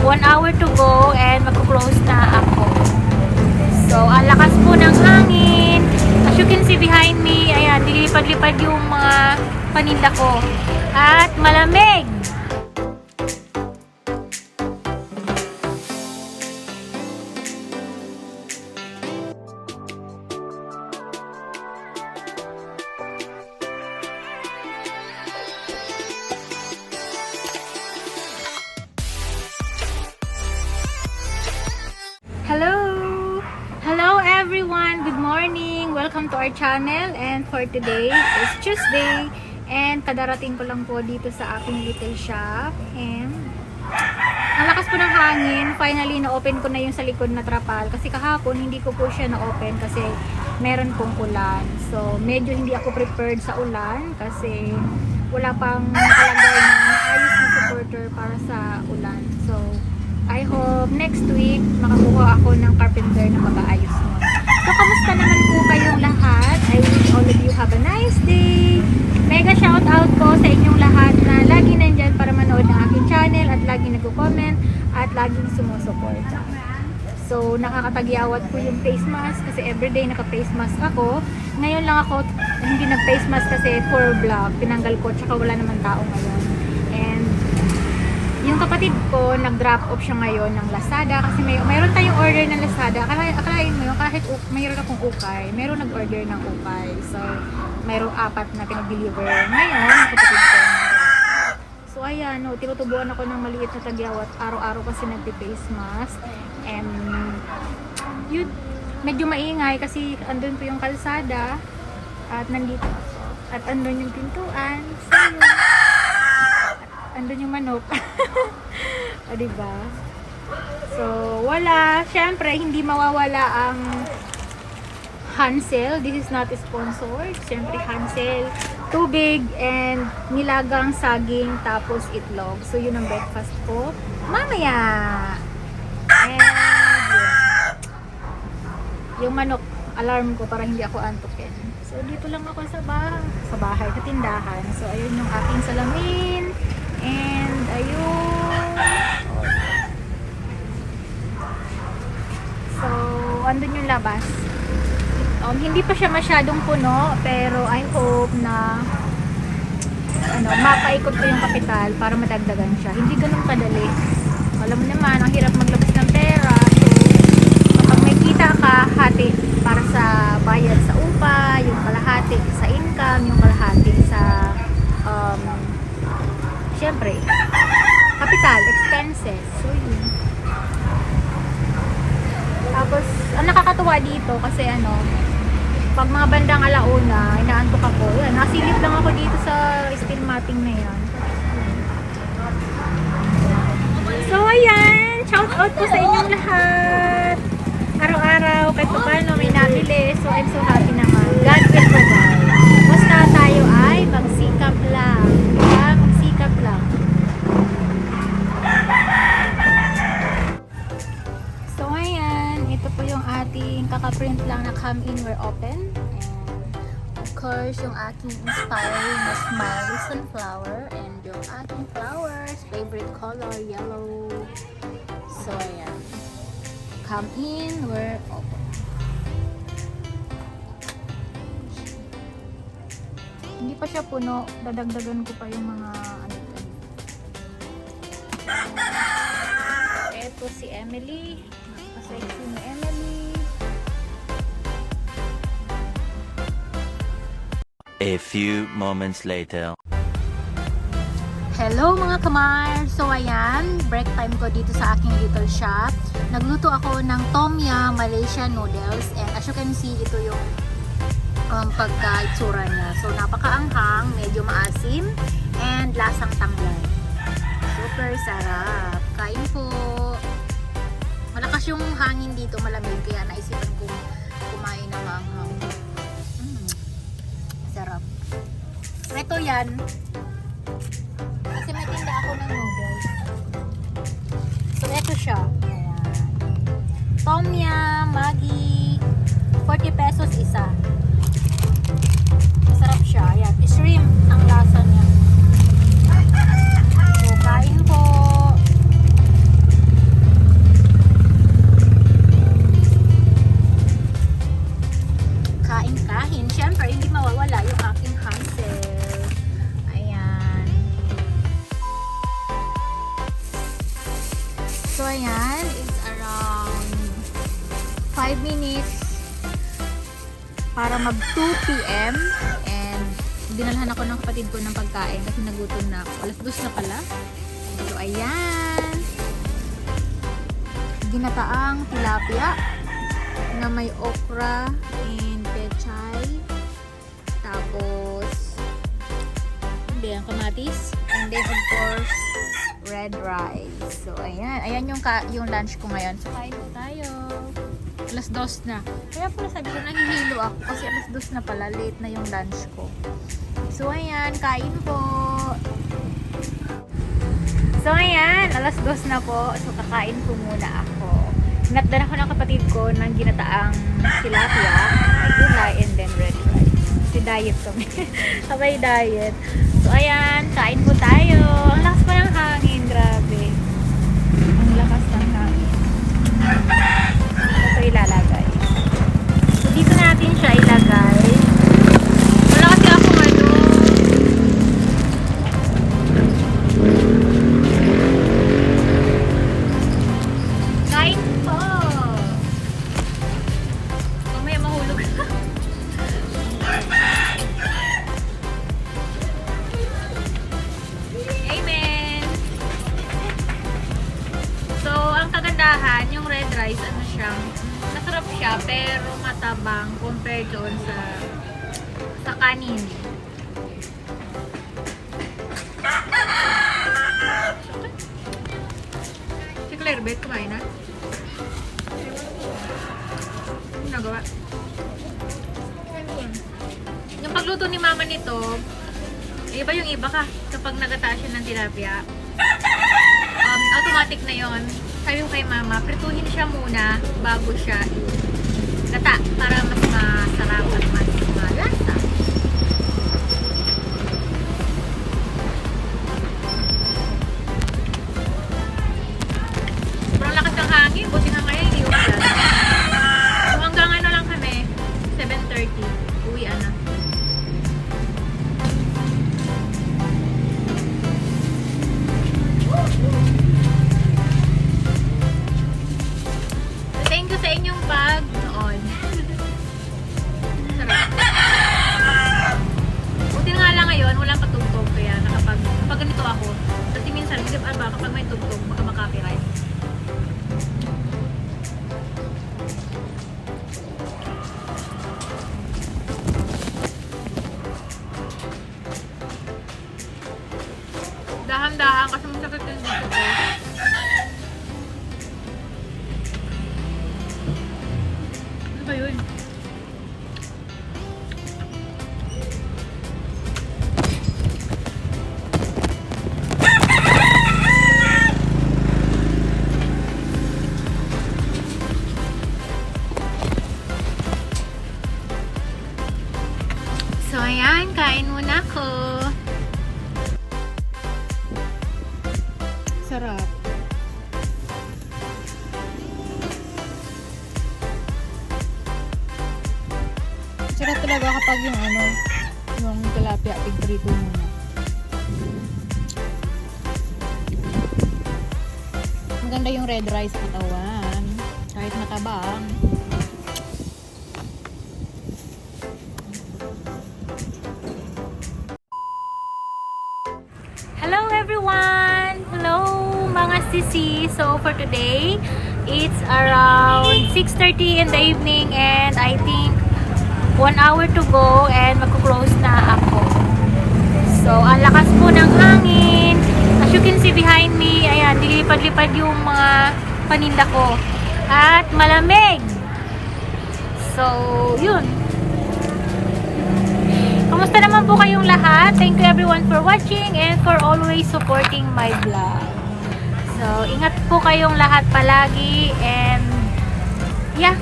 1 hour to go and mag-close na ako. So, ang lakas po ng hangin. As you can see behind me, ayan, dilipad-lipad yung mga paninda ko. At malamig! Hello everyone, good morning, welcome to our channel. And for today is Tuesday and kadarating ko lang po dito sa aking little shop. And ang lakas po ng hangin, finally na-open ko na yung sa likod na trapal kasi kahapon hindi ko po siya na-open kasi meron pong ulan. So medyo hindi ako prepared sa ulan kasi wala pang nakalagay na maayos na supporter para sa ulan. So I hope next week makakuha ako ng carpenter na mag-aayos mo. So, kamusta naman po kayong lahat? I wish all of you have a nice day. Mega shout out po sa inyong lahat na lagi nandyan para manood ng aking channel at lagi nagko-comment at laging sumusuporta. So, nakakatagyawat po yung face mask kasi everyday naka-face mask ako. Ngayon lang ako hindi nag-face mask kasi for vlog. Tinanggal ko tsaka wala naman tao ngayon. Yung kapatid ko, nag-drop off siya ngayon ng Lazada kasi mayroon tayong order ng Lazada. Akalain mo yun, kahit mayroon akong ukay, mayroon nag-order ng ukay. So, mayroong 4 na pinag-deliver. Ngayon, kapatid ko. So, ayan, no, tinutubuan ako ng maliit na tagyawat. Araw-araw kasi nagpi-face mask. And, yun, medyo maingay kasi andun po yung kalsada. At nandito ako. At andun yung pintuan. So, yun. Andun yung manok. O, diba? So, wala. Siyempre, hindi mawawala ang Hansel. This is not sponsored. Siyempre, Hansel. Tubig and nilagang saging tapos itlog. So, yun ang breakfast ko. Mamaya! And, yun. Yung manok, alarm ko para hindi ako antukin. So, dito lang ako sa bahay, sa tindahan. So, ayun yung aking salamin. And ayun. So, andun yung labas. Hindi pa siya masyadong puno, pero I hope na mapaikot ko yung kapital para madagdagan siya. Hindi ganun kadali. Alam mo naman, ang hirap maglabas ng pera. So, kapag may kita ka, hati para sa bayad sa upa, yung kalahati sa income, yung kalahati sa siyempre, capital, expenses. So, yun. Tapos, ang nakakatuwa dito kasi pag mga bandang alauna, inaantok ako. Yan, nasilip lang ako dito sa steel matting na yan. So, ayan. Shout out po sa inyong lahat. Araw-araw, kahit paano may nabili. So, I'm so happy naman. God will provide. Basta tayo ay magsikap lang. Lang. So ayan, ito po yung ating kaka-print lang na come in, we're open. And of course, yung aking inspiring na smiley sunflower and yung ating flowers, favorite color, yellow. So ayan, come in, we're open. Hindi pa siya puno, dadagdagan ko pa yung mga Ito si Emily. Sexy na Emily. A few moments later. Hello mga kamar! So ayan, break time ko dito sa aking little shop. Nagluto ako ng Tom Yum Malaysian noodles and as you can see, ito yung pagka-itsura niya. So napakaanghang, medyo maasim and lasang tanglad. Super sarap. Kain po. Malakas yung hangin dito, malamig. Kaya naisipan kong kumain ng maanghang. Sarap. Ito yan. Kasi may tinda ako ng noodles. So, ito siya. Ayan. Tom Yum, Maggi. 40 pesos isa. Masarap siya. Ayan. Shrimp ang lasa niya. So, kain po. So, ayan. It's around 5 minutes para mag 2 p.m. And dinalhan ako ng kapatid ko ng pagkain kasi nagutom na ako. Alas 2 na pala. So, ayan. Ginataang tilapia na may okra and pechay. Tapos, hindi, ang kamatis. And then, of course, red rice. So, ayan. Ayan yung lunch ko ngayon. So, kain po tayo. Alas 2 na. Kaya pala sabi ko, nahihilo ako kasi alas 2 na pala. Late na yung lunch ko. So, ayan. Kain po. So, ayan. Alas 2 na po. So, kakain po muna ako. Hinatdan ako ng kapatid ko ng ginataang tilapia, gulay, and then red rice. Kasi diet kami. Sabay diet. So, ayan. Kain po tayo. Ang lakas pa ng hangin. Grabe. Ang lakas ng hangin. Ito ilalagay. So, dito natin siya ilagay. Wala kasi ako ano. Kain po. Mamaya mahulog. Amen. So, ang kagandahan, yung red rice, ano siyang, masarap siya, pero matabang compared doon sa kanin. Si Claire, bet, kumain na? Ano nagawa? Yung pagluto ni mama nito, iba yung iba ka kapag nagata siya ng tilapia. Automatic na yon. Sabi ko kay mama, prituhin siya muna bago siya gata para mas masarap at mas malasa. Sobrang lakas ng hangin, buti nga ngayon hindi ulan. So hanggang ano lang kami, 7:30, uwian na. Thank you sa inyong bag noon. Sarap. Buti nga lang ngayon, walang patugtog. Kaya kapag ganito ako, kasi minsan, kapag may tugtog, baka makapiright. Dahan-dahan kasi masakit yung dito ko. Ano ba yun? So, ayan. Kain muna ako. Sarap. Sarap talaga kapag yung tilapia, pigprito muna. Maganda yung red rice sa katawan. Kahit matabang. Hello everyone! Hello mga sisi! So for today, it's around 6:30 in the evening and I think 1 hour to go and magko-close na ako. So ang lakas po ng hangin. As you can see behind me, ayan, dilipad-lipad yung mga paninda ko. At malamig! So, yun. Kamusta naman po kayong lahat? Thank you everyone for watching and for always supporting my vlog. So, ingat po kayong lahat palagi and yeah.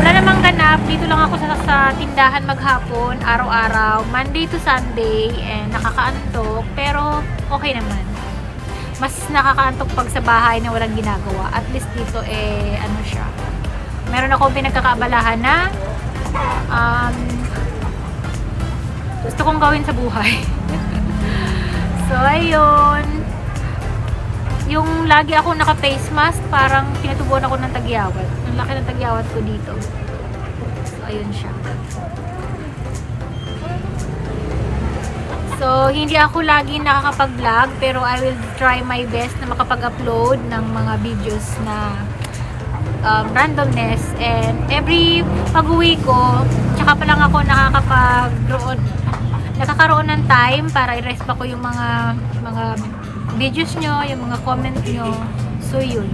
Wala namang ganap. Dito lang ako sa tindahan maghapon, araw-araw, Monday to Sunday and nakakaantok pero okay naman. Mas nakakaantok pag sa bahay na walang ginagawa. At least dito ano siya. Meron akong pinagkakaabalahan na gusto kong gawin sa buhay. So, ayun. Yung lagi ako naka-face mask, parang tinutubuan ako ng tagyawat. Ang laki ng tagyawat ko dito. So, ayun siya. So, hindi ako lagi nakakapag-vlog, pero I will try my best na makapag-upload ng mga videos na randomness. And every pag-uwi ko, tsaka pa lang ako nakakaroon ng time para i-respa ko yung mga videos nyo, yung mga comment nyo. So, yun.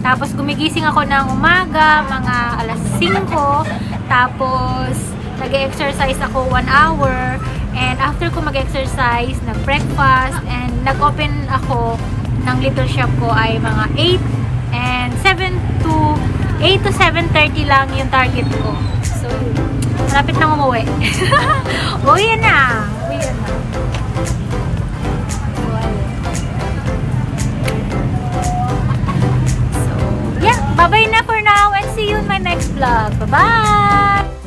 Tapos, gumigising ako ng umaga, mga alas 5. Tapos, nag-exercise ako 1 hour. And after ko mag-exercise, nag-breakfast, and nag-open ako ng little shop ko ay mga 8 and 8 to 7:30 lang yung target ko. So, malapit na umuwi. Uwi na! So, yeah. Bye-bye na for now and see you in my next vlog. Bye-bye!